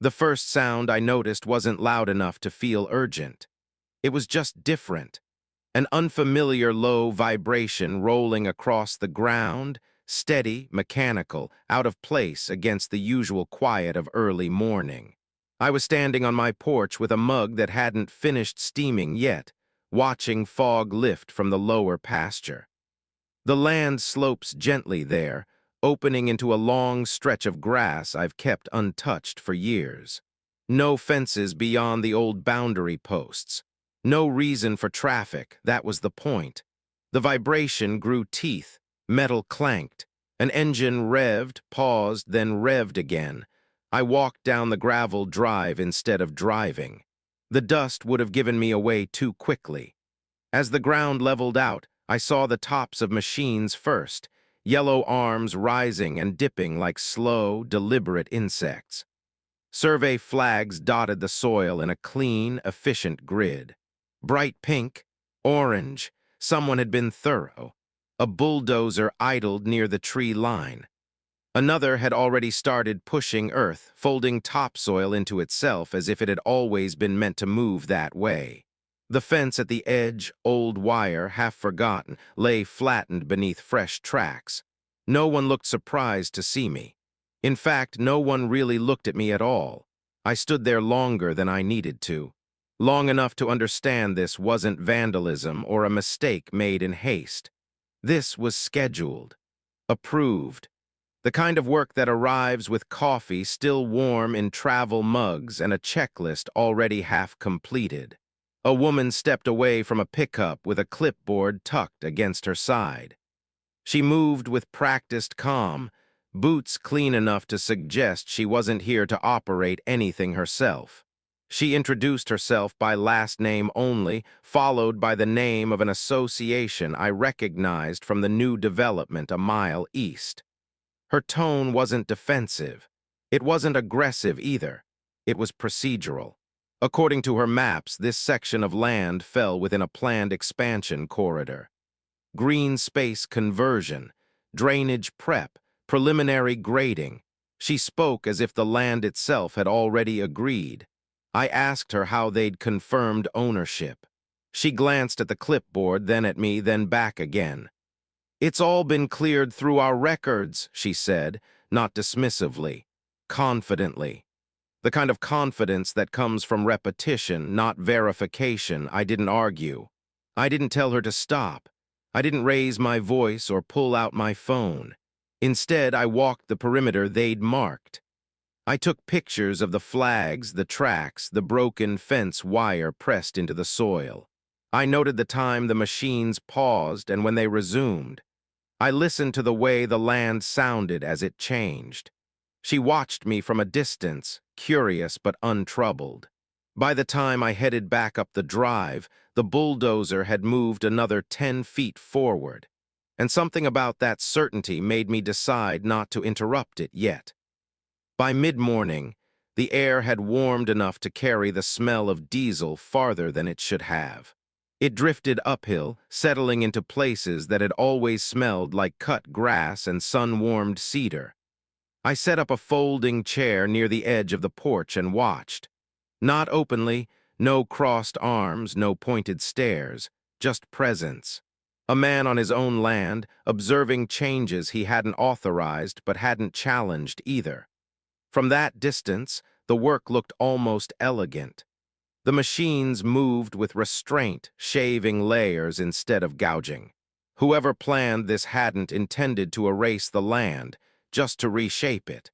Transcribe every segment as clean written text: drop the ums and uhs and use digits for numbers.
The first sound I noticed wasn't loud enough to feel urgent. It was just different. An unfamiliar low vibration rolling across the ground, steady, mechanical, out of place against the usual quiet of early morning. I was standing on my porch with a mug that hadn't finished steaming yet, watching fog lift from the lower pasture. The land slopes gently there, opening into a long stretch of grass I've kept untouched for years. No fences beyond the old boundary posts. No reason for traffic, that was the point. The vibration grew teeth, metal clanked. An engine revved, paused, then revved again. I walked down the gravel drive instead of driving. The dust would have given me away too quickly. As the ground leveled out, I saw the tops of machines first, yellow arms rising and dipping like slow, deliberate insects. Survey flags dotted the soil in a clean, efficient grid. Bright pink, orange, someone had been thorough. A bulldozer idled near the tree line. Another had already started pushing earth, folding topsoil into itself as if it had always been meant to move that way. The fence at the edge, old wire, half forgotten, lay flattened beneath fresh tracks. No one looked surprised to see me. In fact, no one really looked at me at all. I stood there longer than I needed to. Long enough to understand this wasn't vandalism or a mistake made in haste. This was scheduled, approved. The kind of work that arrives with coffee still warm in travel mugs and a checklist already half completed. A woman stepped away from a pickup with a clipboard tucked against her side. She moved with practiced calm, boots clean enough to suggest she wasn't here to operate anything herself. She introduced herself by last name only, followed by the name of an association I recognized from the new development a mile east. Her tone wasn't defensive. It wasn't aggressive either. It was procedural. According to her maps, this section of land fell within a planned expansion corridor. Green space conversion, drainage prep, preliminary grading. She spoke as if the land itself had already agreed. I asked her how they'd confirmed ownership. She glanced at the clipboard, then at me, then back again. "It's all been cleared through our records," she said, not dismissively, confidently. The kind of confidence that comes from repetition, not verification. I didn't argue. I didn't tell her to stop. I didn't raise my voice or pull out my phone. Instead, I walked the perimeter they'd marked. I took pictures of the flags, the tracks, the broken fence wire pressed into the soil. I noted the time the machines paused and when they resumed. I listened to the way the land sounded as it changed. She watched me from a distance, curious but untroubled. By the time I headed back up the drive, the bulldozer had moved another 10 feet forward, and something about that certainty made me decide not to interrupt it yet. By mid-morning, the air had warmed enough to carry the smell of diesel farther than it should have. It drifted uphill, settling into places that had always smelled like cut grass and sun-warmed cedar. I set up a folding chair near the edge of the porch and watched. Not openly, no crossed arms, no pointed stares, just presence. A man on his own land, observing changes he hadn't authorized but hadn't challenged either. From that distance, the work looked almost elegant. The machines moved with restraint, shaving layers instead of gouging. Whoever planned this hadn't intended to erase the land, just to reshape it.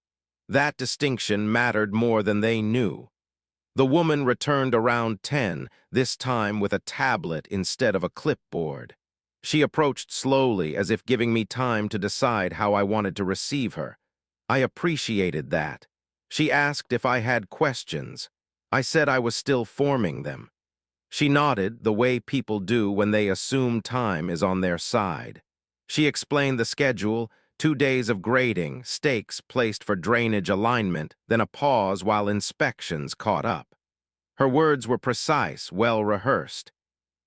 That distinction mattered more than they knew. The woman returned around 10, this time with a tablet instead of a clipboard. She approached slowly, as if giving me time to decide how I wanted to receive her. I appreciated that. She asked if I had questions. I said I was still forming them. She nodded, the way people do when they assume time is on their side. She explained the schedule, 2 days of grading, stakes placed for drainage alignment, then a pause while inspections caught up. Her words were precise, well-rehearsed.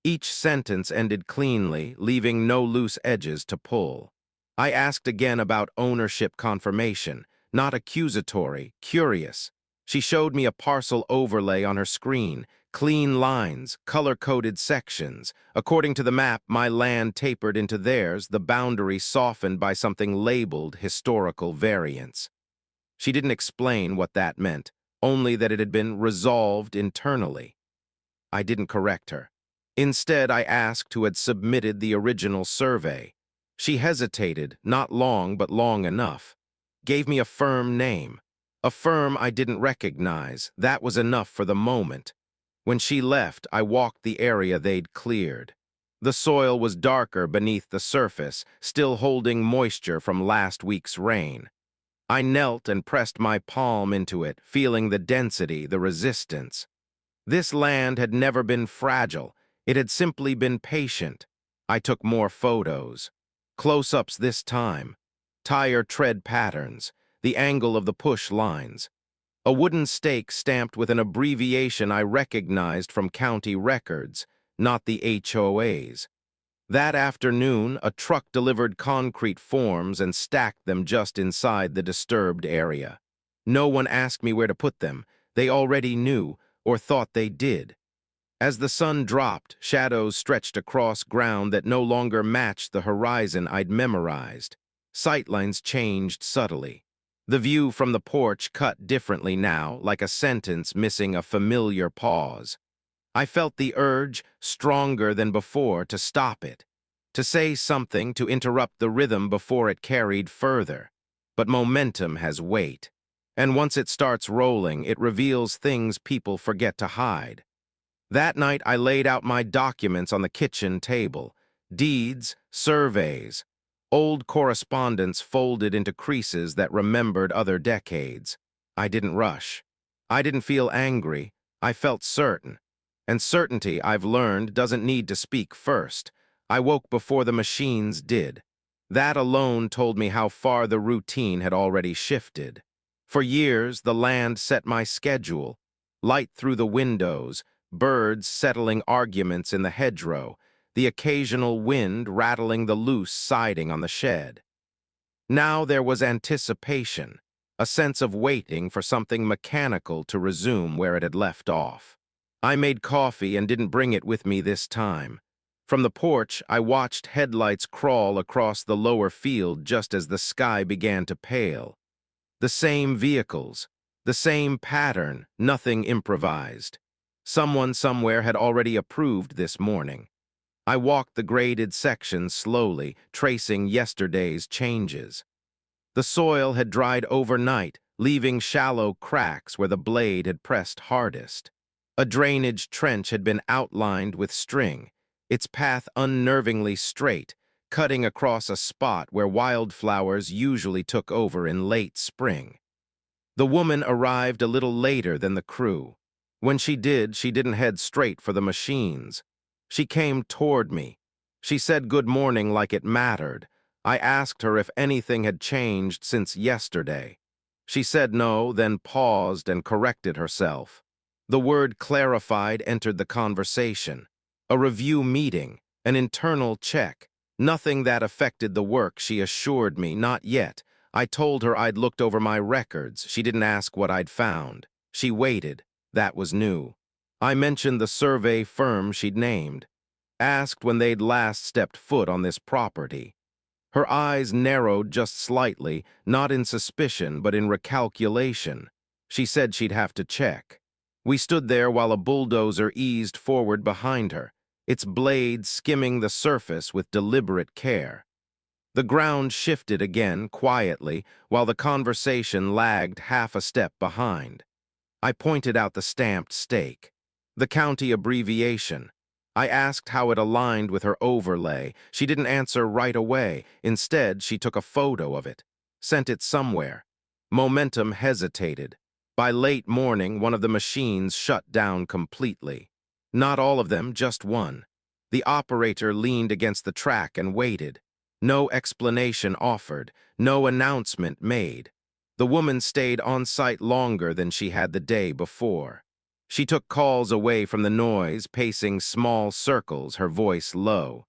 Each sentence ended cleanly, leaving no loose edges to pull. I asked again about ownership confirmation, not accusatory, curious. She showed me a parcel overlay on her screen, clean lines, color-coded sections. According to the map, my land tapered into theirs, the boundary softened by something labeled historical variance. She didn't explain what that meant, only that it had been resolved internally. I didn't correct her. Instead, I asked who had submitted the original survey. She hesitated, not long but long enough. Gave me a firm name. A firm I didn't recognize. That was enough for the moment. When she left, I walked the area they'd cleared. The soil was darker beneath the surface, still holding moisture from last week's rain. I knelt and pressed my palm into it, feeling the density, the resistance. This land had never been fragile. It had simply been patient. I took more photos. Close-ups this time. Tire tread patterns. The angle of the push lines. A wooden stake stamped with an abbreviation I recognized from county records, not the HOAs. That afternoon, a truck delivered concrete forms and stacked them just inside the disturbed area. No one asked me where to put them. They already knew, or thought they did. As the sun dropped, shadows stretched across ground that no longer matched the horizon I'd memorized. Sightlines changed subtly. The view from the porch cut differently now, like a sentence missing a familiar pause. I felt the urge, stronger than before, to stop it. To say something, to interrupt the rhythm before it carried further. But momentum has weight. And once it starts rolling, it reveals things people forget to hide. That night, I laid out my documents on the kitchen table. Deeds, surveys, old correspondence folded into creases that remembered other decades. I didn't rush. I didn't feel angry. I felt certain. And certainty, I've learned, doesn't need to speak first. I woke before the machines did. That alone told me how far the routine had already shifted. For years, the land set my schedule. Light through the windows, birds settling arguments in the hedgerow, the occasional wind rattling the loose siding on the shed. Now there was anticipation, a sense of waiting for something mechanical to resume where it had left off. I made coffee and didn't bring it with me this time. From the porch, I watched headlights crawl across the lower field just as the sky began to pale. The same vehicles, the same pattern, nothing improvised. Someone somewhere had already approved this morning. I walked the graded sections slowly, tracing yesterday's changes. The soil had dried overnight, leaving shallow cracks where the blade had pressed hardest. A drainage trench had been outlined with string, its path unnervingly straight, cutting across a spot where wildflowers usually took over in late spring. The woman arrived a little later than the crew. When she didn't head straight for the machines. She came toward me. She said good morning like it mattered. I asked her if anything had changed since yesterday. She said no, then paused and corrected herself. The word clarified entered the conversation. A review meeting, an internal check. Nothing that affected the work, she assured me, not yet. I told her I'd looked over my records. She didn't ask what I'd found. She waited. That was new. I mentioned the survey firm she'd named. Asked when they'd last stepped foot on this property. Her eyes narrowed just slightly, not in suspicion, but in recalculation. She said she'd have to check. We stood there while a bulldozer eased forward behind her, its blade skimming the surface with deliberate care. The ground shifted again, quietly, while the conversation lagged half a step behind. I pointed out the stamped stake, the county abbreviation. I asked how it aligned with her overlay. She didn't answer right away. Instead, she took a photo of it, sent it somewhere. Momentum hesitated. By late morning, one of the machines shut down completely. Not all of them, just one. The operator leaned against the track and waited. No explanation offered, no announcement made. The woman stayed on site longer than she had the day before. She took calls away from the noise, pacing small circles, her voice low.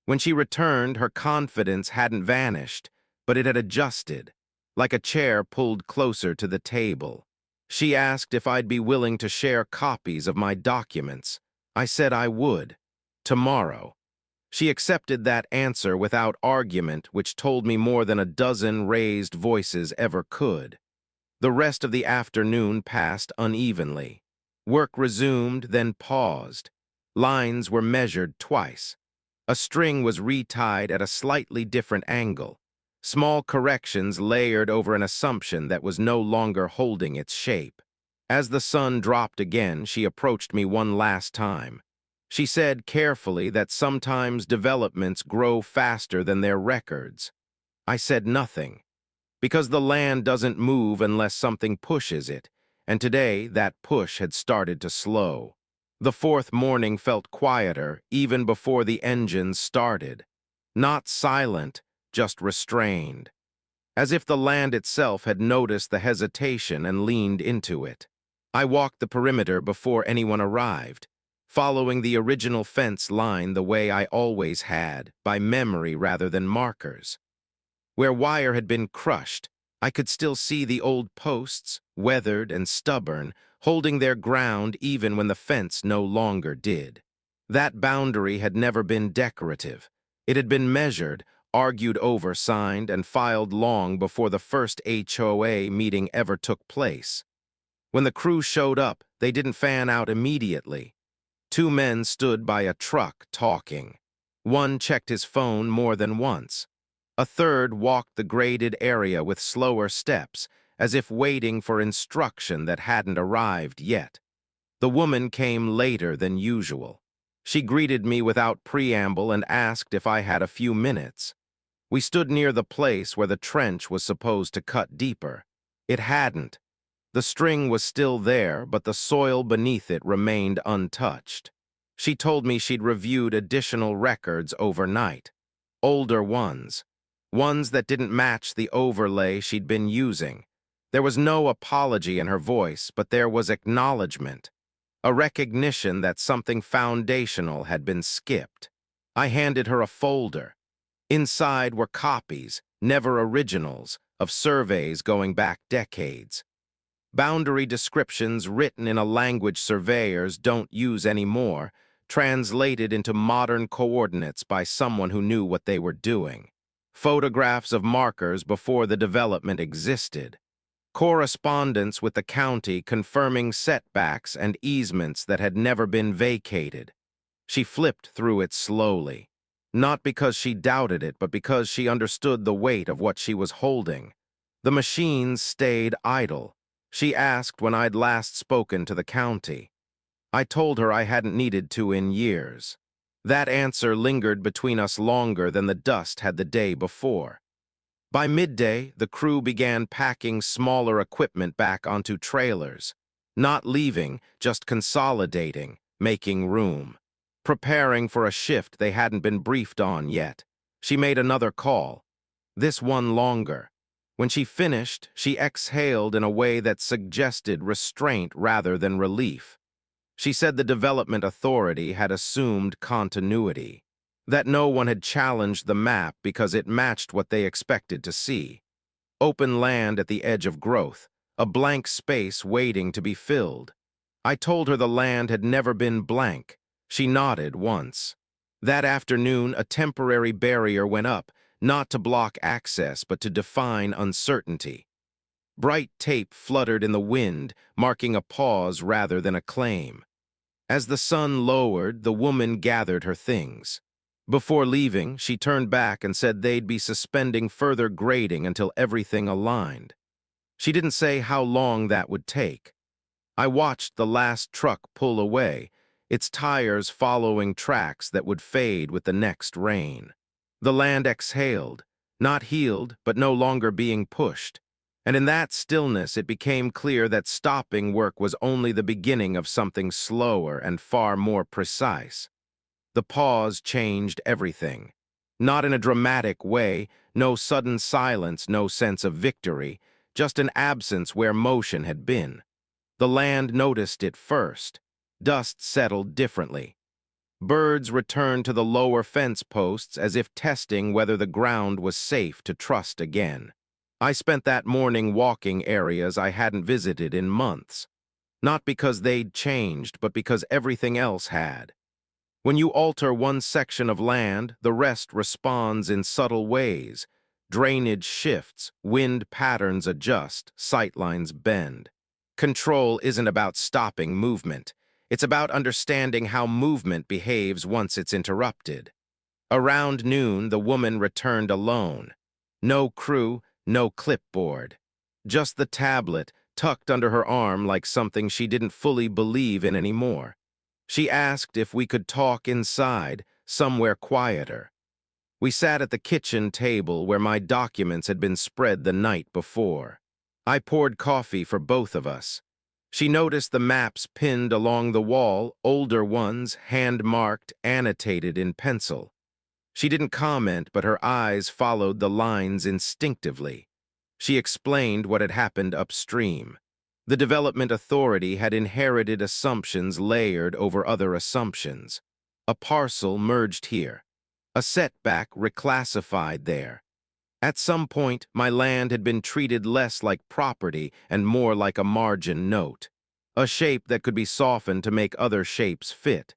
When she returned, her confidence hadn't vanished, but it had adjusted, like a chair pulled closer to the table. She asked if I'd be willing to share copies of my documents. I said I would. Tomorrow. She accepted that answer without argument, which told me more than a dozen raised voices ever could. The rest of the afternoon passed unevenly. Work resumed, then paused. Lines were measured twice. A string was retied at a slightly different angle. Small corrections layered over an assumption that was no longer holding its shape. As the sun dropped again, she approached me one last time. She said carefully that sometimes developments grow faster than their records. I said nothing, because the land doesn't move unless something pushes it, and today that push had started to slow. The fourth morning felt quieter even before the engines started. Not silent, just restrained. As if the land itself had noticed the hesitation and leaned into it. I walked the perimeter before anyone arrived, following the original fence line the way I always had, by memory rather than markers. Where wire had been crushed, I could still see the old posts, weathered and stubborn, holding their ground even when the fence no longer did. That boundary had never been decorative. It had been measured, argued over, signed, and filed long before the first HOA meeting ever took place. When the crew showed up, they didn't fan out immediately. Two men stood by a truck talking. One checked his phone more than once. A third walked the graded area with slower steps, as if waiting for instruction that hadn't arrived yet. The woman came later than usual. She greeted me without preamble and asked if I had a few minutes. We stood near the place where the trench was supposed to cut deeper. It hadn't. The string was still there, but the soil beneath it remained untouched. She told me she'd reviewed additional records overnight. Older ones. Ones that didn't match the overlay she'd been using. There was no apology in her voice, but there was acknowledgement. A recognition that something foundational had been skipped. I handed her a folder. Inside were copies, never originals, of surveys going back decades. Boundary descriptions written in a language surveyors don't use anymore, translated into modern coordinates by someone who knew what they were doing. Photographs of markers before the development existed. Correspondence with the county confirming setbacks and easements that had never been vacated. She flipped through it slowly. Not because she doubted it, but because she understood the weight of what she was holding. The machines stayed idle. She asked when I'd last spoken to the county. I told her I hadn't needed to in years. That answer lingered between us longer than the dust had the day before. By midday, the crew began packing smaller equipment back onto trailers. Not leaving, just consolidating, making room. Preparing for a shift they hadn't been briefed on yet. She made another call. This one longer. When she finished, she exhaled in a way that suggested restraint rather than relief. She said the development authority had assumed continuity, that no one had challenged the map because it matched what they expected to see. Open land at the edge of growth, a blank space waiting to be filled. I told her the land had never been blank. She nodded once. That afternoon, a temporary barrier went up, not to block access, but to define uncertainty. Bright tape fluttered in the wind, marking a pause rather than a claim. As the sun lowered, the woman gathered her things. Before leaving, she turned back and said they'd be suspending further grading until everything aligned. She didn't say how long that would take. I watched the last truck pull away, its tires following tracks that would fade with the next rain. The land exhaled, not healed, but no longer being pushed. And in that stillness, it became clear that stopping work was only the beginning of something slower and far more precise. The pause changed everything. Not in a dramatic way, no sudden silence, no sense of victory, just an absence where motion had been. The land noticed it first. Dust settled differently. Birds returned to the lower fence posts as if testing whether the ground was safe to trust again. I spent that morning walking areas I hadn't visited in months. Not because they'd changed, but because everything else had. When you alter one section of land, the rest responds in subtle ways. Drainage shifts, wind patterns adjust, sightlines bend. Control isn't about stopping movement. It's about understanding how movement behaves once it's interrupted. Around noon, the woman returned alone. No crew, no clipboard. Just the tablet, tucked under her arm like something she didn't fully believe in anymore. She asked if we could talk inside, somewhere quieter. We sat at the kitchen table where my documents had been spread the night before. I poured coffee for both of us. She noticed the maps pinned along the wall, older ones, hand-marked, annotated in pencil. She didn't comment, but her eyes followed the lines instinctively. She explained what had happened upstream. The Development Authority had inherited assumptions layered over other assumptions. A parcel merged here. A setback reclassified there. At some point, my land had been treated less like property and more like a margin note. A shape that could be softened to make other shapes fit.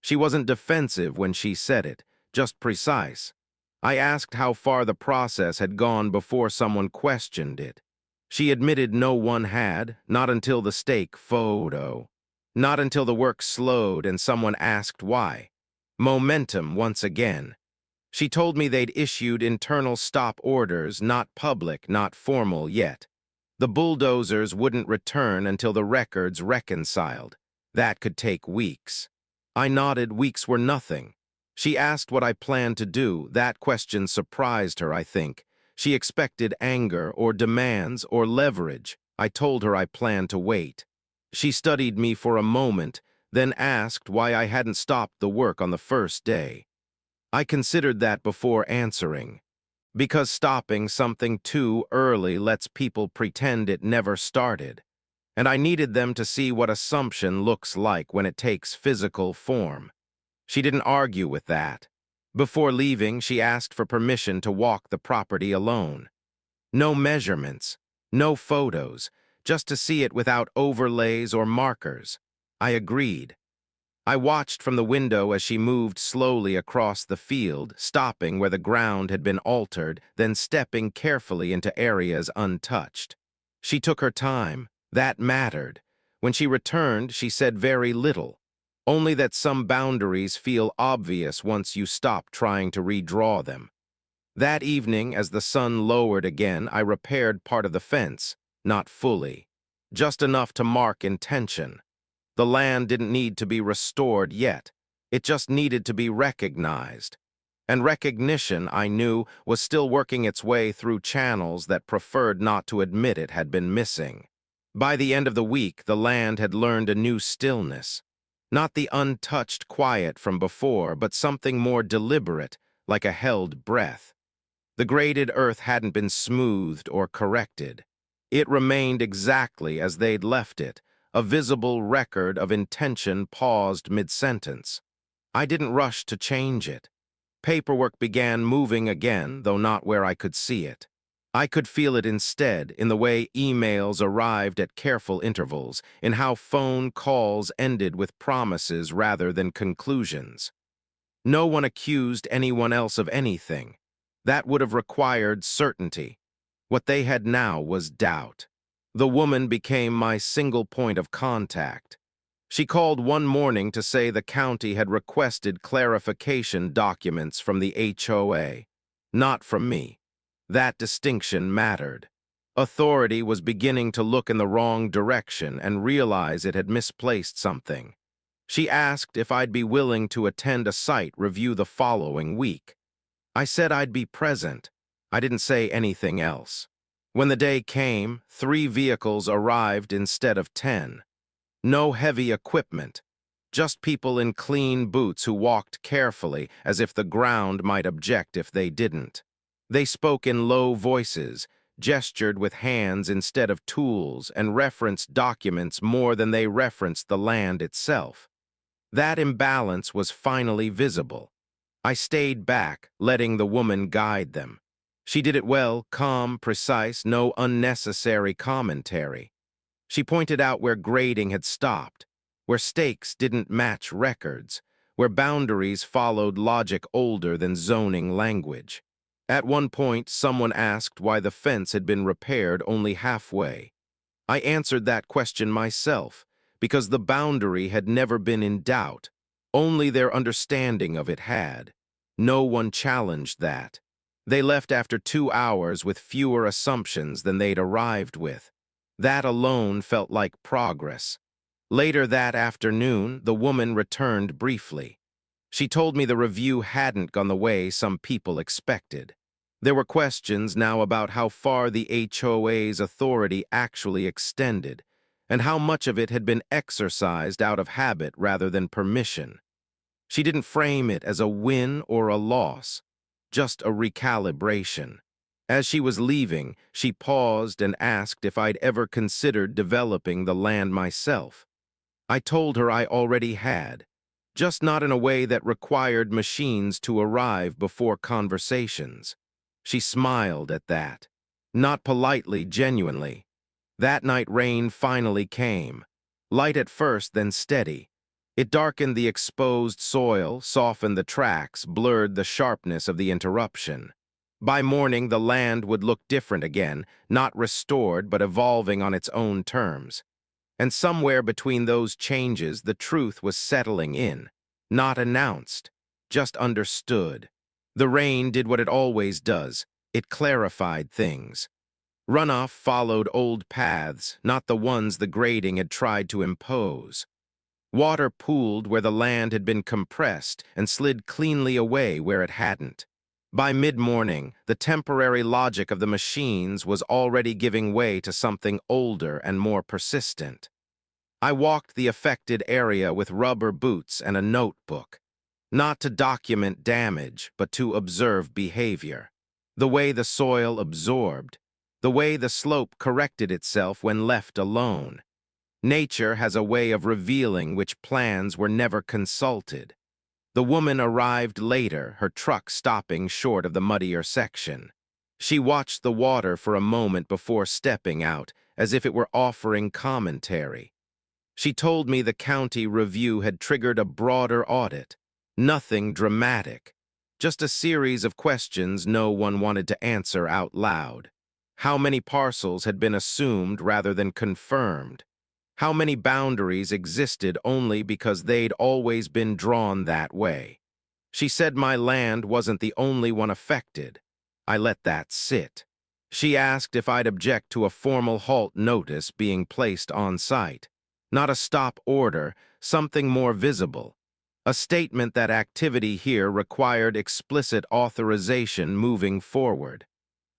She wasn't defensive when she said it, just precise. I asked how far the process had gone before someone questioned it. She admitted no one had, not until the stake photo. Not until the work slowed and someone asked why. Momentum once again. She told me they'd issued internal stop orders, not public, not formal yet. The bulldozers wouldn't return until the records reconciled. That could take weeks. I nodded. Weeks were nothing. She asked what I planned to do. That question surprised her, I think. She expected anger or demands or leverage. I told her I planned to wait. She studied me for a moment, then asked why I hadn't stopped the work on the first day. I considered that before answering. Because stopping something too early lets people pretend it never started. And I needed them to see what assumption looks like when it takes physical form. She didn't argue with that. Before leaving, she asked for permission to walk the property alone. No measurements, no photos, just to see it without overlays or markers. I agreed. I watched from the window as she moved slowly across the field, stopping where the ground had been altered, then stepping carefully into areas untouched. She took her time. That mattered. When she returned, she said very little. Only that some boundaries feel obvious once you stop trying to redraw them. That evening, as the sun lowered again, I repaired part of the fence, not fully. Just enough to mark intention. The land didn't need to be restored yet. It just needed to be recognized. And recognition, I knew, was still working its way through channels that preferred not to admit it had been missing. By the end of the week, the land had learned a new stillness. Not the untouched quiet from before, but something more deliberate, like a held breath. The graded earth hadn't been smoothed or corrected. It remained exactly as they'd left it, a visible record of intention paused mid-sentence. I didn't rush to change it. Paperwork began moving again, though not where I could see it. I could feel it instead in the way emails arrived at careful intervals, in how phone calls ended with promises rather than conclusions. No one accused anyone else of anything. That would have required certainty. What they had now was doubt. The woman became my single point of contact. She called one morning to say the county had requested clarification documents from the HOA, not from me. That distinction mattered. Authority was beginning to look in the wrong direction and realize it had misplaced something. She asked if I'd be willing to attend a site review the following week. I said I'd be present. I didn't say anything else. When the day came, 3 vehicles arrived instead of 10. No heavy equipment, just people in clean boots who walked carefully as if the ground might object if they didn't. They spoke in low voices, gestured with hands instead of tools, and referenced documents more than they referenced the land itself. That imbalance was finally visible. I stayed back, letting the woman guide them. She did it well, calm, precise, no unnecessary commentary. She pointed out where grading had stopped, where stakes didn't match records, where boundaries followed logic older than zoning language. At one point, someone asked why the fence had been repaired only halfway. I answered that question myself, because the boundary had never been in doubt. Only their understanding of it had. No one challenged that. They left after 2 hours with fewer assumptions than they'd arrived with. That alone felt like progress. Later that afternoon, the woman returned briefly. She told me the review hadn't gone the way some people expected. There were questions now about how far the HOA's authority actually extended, and how much of it had been exercised out of habit rather than permission. She didn't frame it as a win or a loss, just a recalibration. As she was leaving, she paused and asked if I'd ever considered developing the land myself. I told her I already had, just not in a way that required machines to arrive before conversations. She smiled at that. Not politely, genuinely. That night rain finally came. Light at first, then steady. It darkened the exposed soil, softened the tracks, blurred the sharpness of the interruption. By morning, the land would look different again, not restored but evolving on its own terms. And somewhere between those changes, the truth was settling in. Not announced, just understood. The rain did what it always does. It clarified things. Runoff followed old paths, not the ones the grading had tried to impose. Water pooled where the land had been compressed and slid cleanly away where it hadn't. By mid-morning, the temporary logic of the machines was already giving way to something older and more persistent. I walked the affected area with rubber boots and a notebook, not to document damage, but to observe behavior. The way the soil absorbed, the way the slope corrected itself when left alone. Nature has a way of revealing which plans were never consulted. The woman arrived later, her truck stopping short of the muddier section. She watched the water for a moment before stepping out, as if it were offering commentary. She told me the county review had triggered a broader audit. Nothing dramatic, just a series of questions no one wanted to answer out loud. How many parcels had been assumed rather than confirmed? How many boundaries existed only because they'd always been drawn that way? She said my land wasn't the only one affected. I let that sit. She asked if I'd object to a formal halt notice being placed on site. Not a stop order, something more visible. A statement that activity here required explicit authorization moving forward.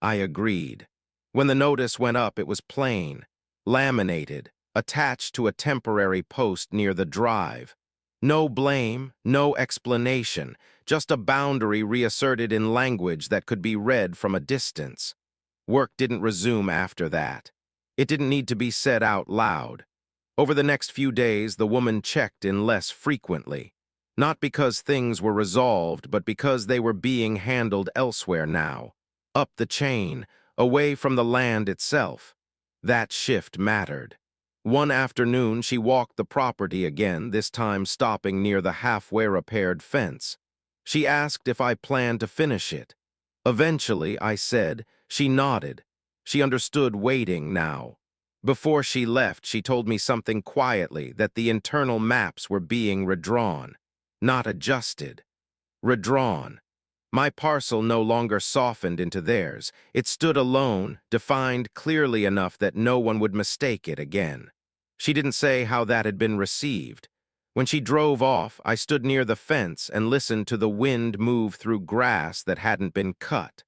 I agreed. When the notice went up, it was plain, laminated, attached to a temporary post near the drive. No blame, no explanation, just a boundary reasserted in language that could be read from a distance. Work didn't resume after that. It didn't need to be said out loud. Over the next few days, the woman checked in less frequently. Not because things were resolved, but because they were being handled elsewhere now. Up the chain, away from the land itself. That shift mattered. One afternoon, she walked the property again, this time stopping near the halfway repaired fence. She asked if I planned to finish it. Eventually, I said. She nodded. She understood waiting now. Before she left, she told me something quietly, that the internal maps were being redrawn, not adjusted. Redrawn. My parcel no longer softened into theirs. It stood alone, defined clearly enough that no one would mistake it again. She didn't say how that had been received. When she drove off, I stood near the fence and listened to the wind move through grass that hadn't been cut.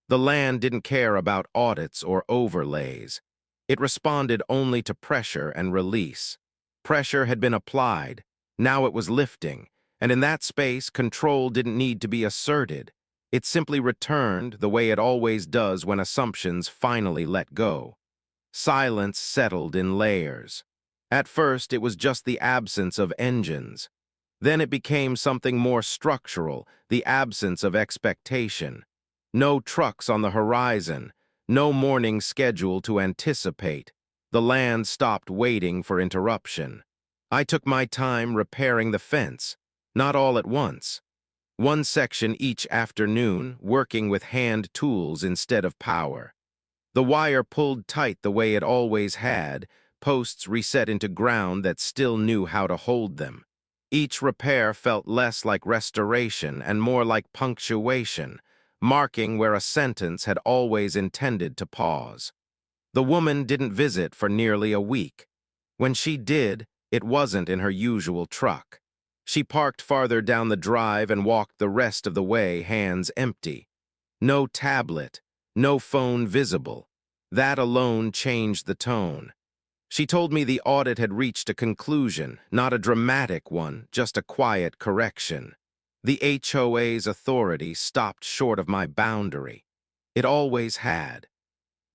The land didn't care about audits or overlays. It responded only to pressure and release. Pressure had been applied. Now it was lifting. And in that space, control didn't need to be asserted. It simply returned the way it always does when assumptions finally let go. Silence settled in layers. At first, it was just the absence of engines. Then it became something more structural, the absence of expectation. No trucks on the horizon, no morning schedule to anticipate. The land stopped waiting for interruption. I took my time repairing the fence, not all at once. One section each afternoon, working with hand tools instead of power. The wire pulled tight the way it always had, posts reset into ground that still knew how to hold them. Each repair felt less like restoration and more like punctuation, marking where a sentence had always intended to pause. The woman didn't visit for nearly a week. When she did, it wasn't in her usual truck. She parked farther down the drive and walked the rest of the way, hands empty. No tablet, no phone visible. That alone changed the tone. She told me the audit had reached a conclusion, not a dramatic one, just a quiet correction. The HOA's authority stopped short of my boundary. It always had.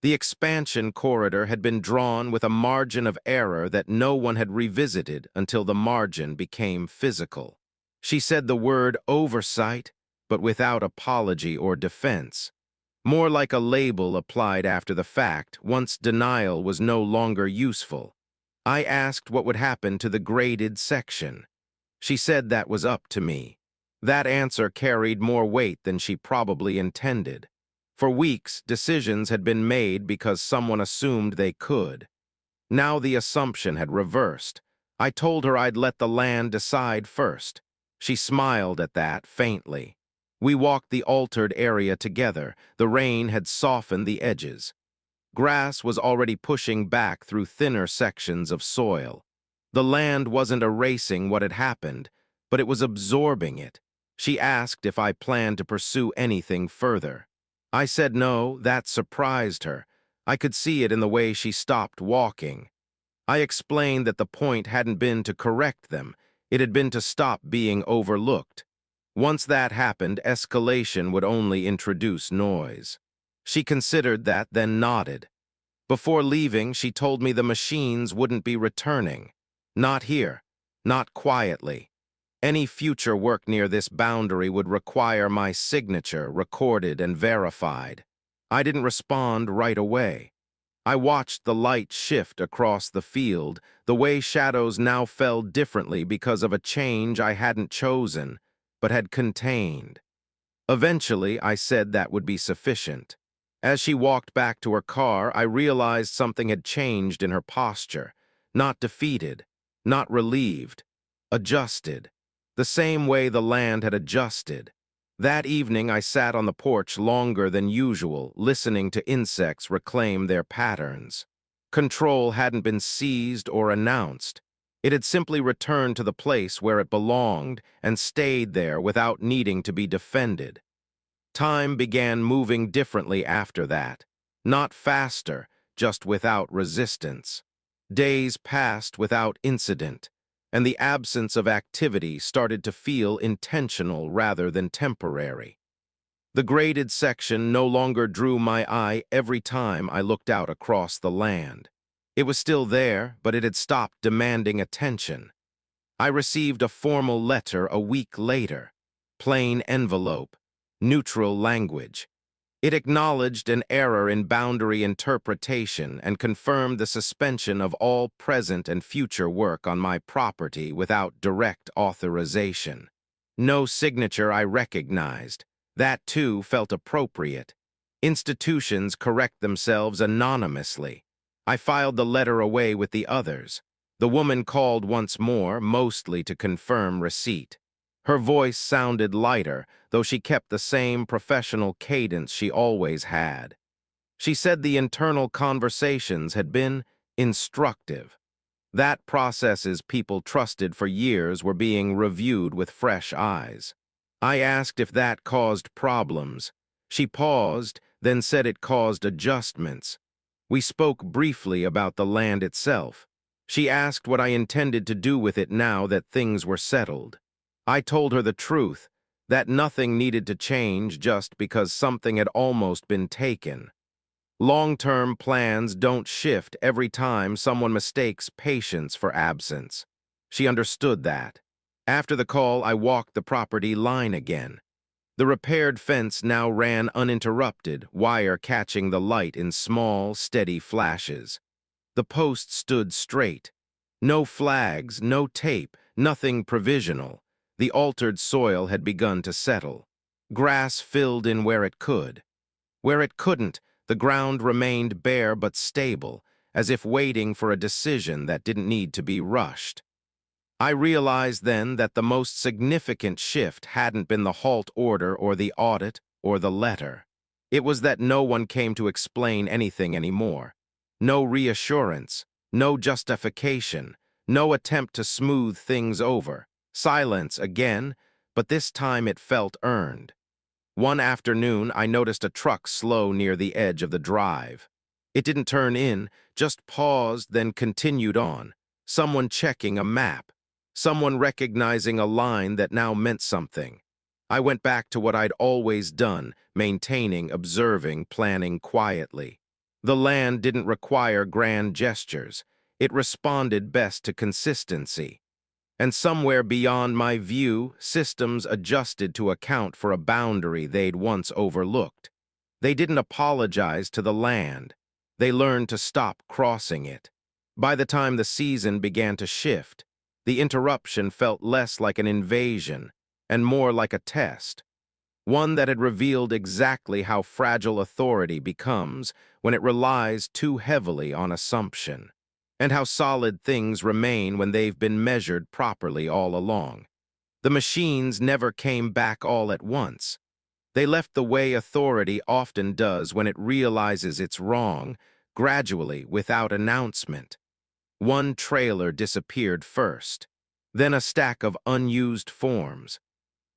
The expansion corridor had been drawn with a margin of error that no one had revisited until the margin became physical. She said the word oversight, but without apology or defense. More like a label applied after the fact, once denial was no longer useful. I asked what would happen to the graded section. She said that was up to me. That answer carried more weight than she probably intended. For weeks, decisions had been made because someone assumed they could. Now the assumption had reversed. I told her I'd let the land decide first. She smiled at that, faintly. We walked the altered area together. The rain had softened the edges. Grass was already pushing back through thinner sections of soil. The land wasn't erasing what had happened, but it was absorbing it. She asked if I planned to pursue anything further. I said no. That surprised her. I could see it in the way she stopped walking. I explained that the point hadn't been to correct them. It had been to stop being overlooked. Once that happened, escalation would only introduce noise. She considered that, then nodded. Before leaving, she told me the machines wouldn't be returning. Not here. Not quietly. Any future work near this boundary would require my signature recorded and verified. I didn't respond right away. I watched the light shift across the field, the way shadows now fell differently because of a change I hadn't chosen, but had contained. Eventually, I said that would be sufficient. As she walked back to her car, I realized something had changed in her posture. Not defeated, not relieved, adjusted. The same way the land had adjusted. That evening, I sat on the porch longer than usual, listening to insects reclaim their patterns. Control hadn't been seized or announced. It had simply returned to the place where it belonged and stayed there without needing to be defended. Time began moving differently after that. Not faster, just without resistance. Days passed without incident, and the absence of activity started to feel intentional rather than temporary. The graded section no longer drew my eye every time I looked out across the land. It was still there, but it had stopped demanding attention. I received a formal letter a week later. Plain envelope, neutral language. It acknowledged an error in boundary interpretation and confirmed the suspension of all present and future work on my property without direct authorization. No signature I recognized. That, too, felt appropriate. Institutions correct themselves anonymously. I filed the letter away with the others. The woman called once more, mostly to confirm receipt. Her voice sounded lighter, though she kept the same professional cadence she always had. She said the internal conversations had been instructive. That processes people trusted for years were being reviewed with fresh eyes. I asked if that caused problems. She paused, then said it caused adjustments. We spoke briefly about the land itself. She asked what I intended to do with it now that things were settled. I told her the truth, that nothing needed to change just because something had almost been taken. Long-term plans don't shift every time someone mistakes patience for absence. She understood that. After the call, I walked the property line again. The repaired fence now ran uninterrupted, wire catching the light in small, steady flashes. The post stood straight. No flags, no tape, nothing provisional. The altered soil had begun to settle. Grass filled in where it could. Where it couldn't, the ground remained bare but stable, as if waiting for a decision that didn't need to be rushed. I realized then that the most significant shift hadn't been the halt order or the audit or the letter. It was that no one came to explain anything anymore. No reassurance, no justification, no attempt to smooth things over. Silence again, but this time it felt earned. One afternoon, I noticed a truck slow near the edge of the drive. It didn't turn in, just paused, then continued on. Someone checking a map. Someone recognizing a line that now meant something. I went back to what I'd always done, maintaining, observing, planning quietly. The land didn't require grand gestures. It responded best to consistency. And somewhere beyond my view, systems adjusted to account for a boundary they'd once overlooked. They didn't apologize to the land. They learned to stop crossing it. By the time the season began to shift, the interruption felt less like an invasion and more like a test, one that had revealed exactly how fragile authority becomes when it relies too heavily on assumption, and how solid things remain when they've been measured properly all along. The machines never came back all at once. They left the way authority often does when it realizes it's wrong, gradually, without announcement. One trailer disappeared first, then a stack of unused forms.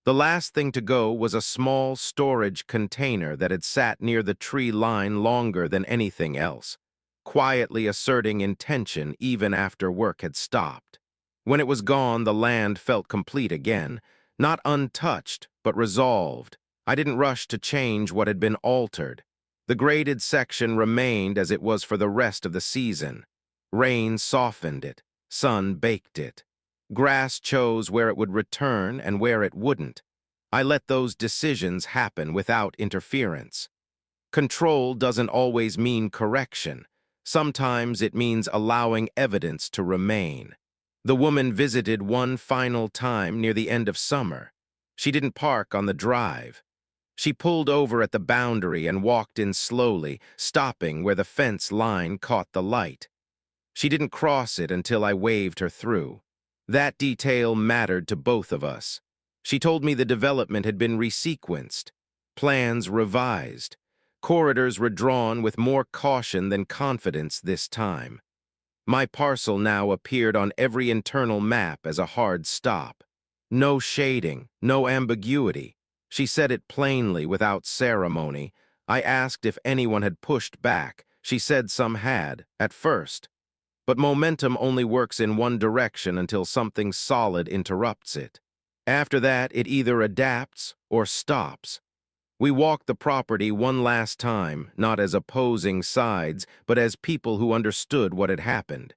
The last thing to go was a small storage container that had sat near the tree line longer than anything else, quietly asserting intention even after work had stopped. When it was gone, the land felt complete again, not untouched, but resolved. I didn't rush to change what had been altered. The graded section remained as it was for the rest of the season. Rain softened it, sun baked it. Grass chose where it would return and where it wouldn't. I let those decisions happen without interference. Control doesn't always mean correction. Sometimes it means allowing evidence to remain. The woman visited one final time near the end of summer. She didn't park on the drive. She pulled over at the boundary and walked in slowly, stopping where the fence line caught the light. She didn't cross it until I waved her through. That detail mattered to both of us. She told me the development had been resequenced, plans revised, corridors redrawn with more caution than confidence this time. My parcel now appeared on every internal map as a hard stop. No shading, no ambiguity. She said it plainly, without ceremony. I asked if anyone had pushed back. She said some had, at first. But momentum only works in one direction until something solid interrupts it. After that, it either adapts or stops. We walked the property one last time, not as opposing sides, but as people who understood what had happened.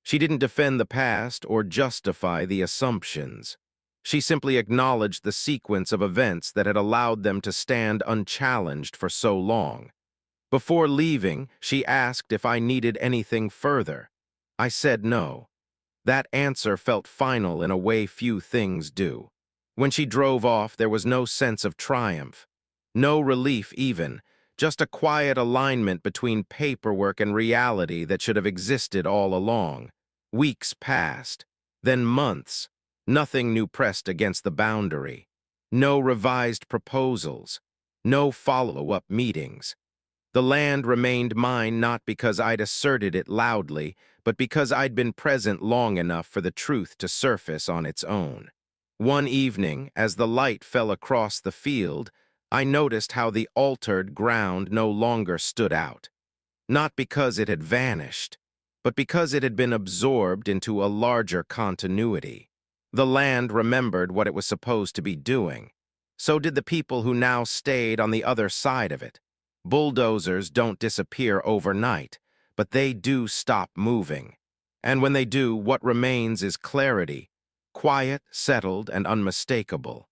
She didn't defend the past or justify the assumptions. She simply acknowledged the sequence of events that had allowed them to stand unchallenged for so long. Before leaving, she asked if I needed anything further. I said no. That answer felt final in a way few things do. When she drove off, there was no sense of triumph. No relief even, just a quiet alignment between paperwork and reality that should have existed all along. Weeks passed, then months. Nothing new pressed against the boundary. No revised proposals. No follow-up meetings. The land remained mine not because I'd asserted it loudly, but because I'd been present long enough for the truth to surface on its own. One evening, as the light fell across the field, I noticed how the altered ground no longer stood out. Not because it had vanished, but because it had been absorbed into a larger continuity. The land remembered what it was supposed to be doing. So did the people who now stayed on the other side of it. Bulldozers don't disappear overnight, but they do stop moving. And when they do, what remains is clarity, quiet, settled, and unmistakable.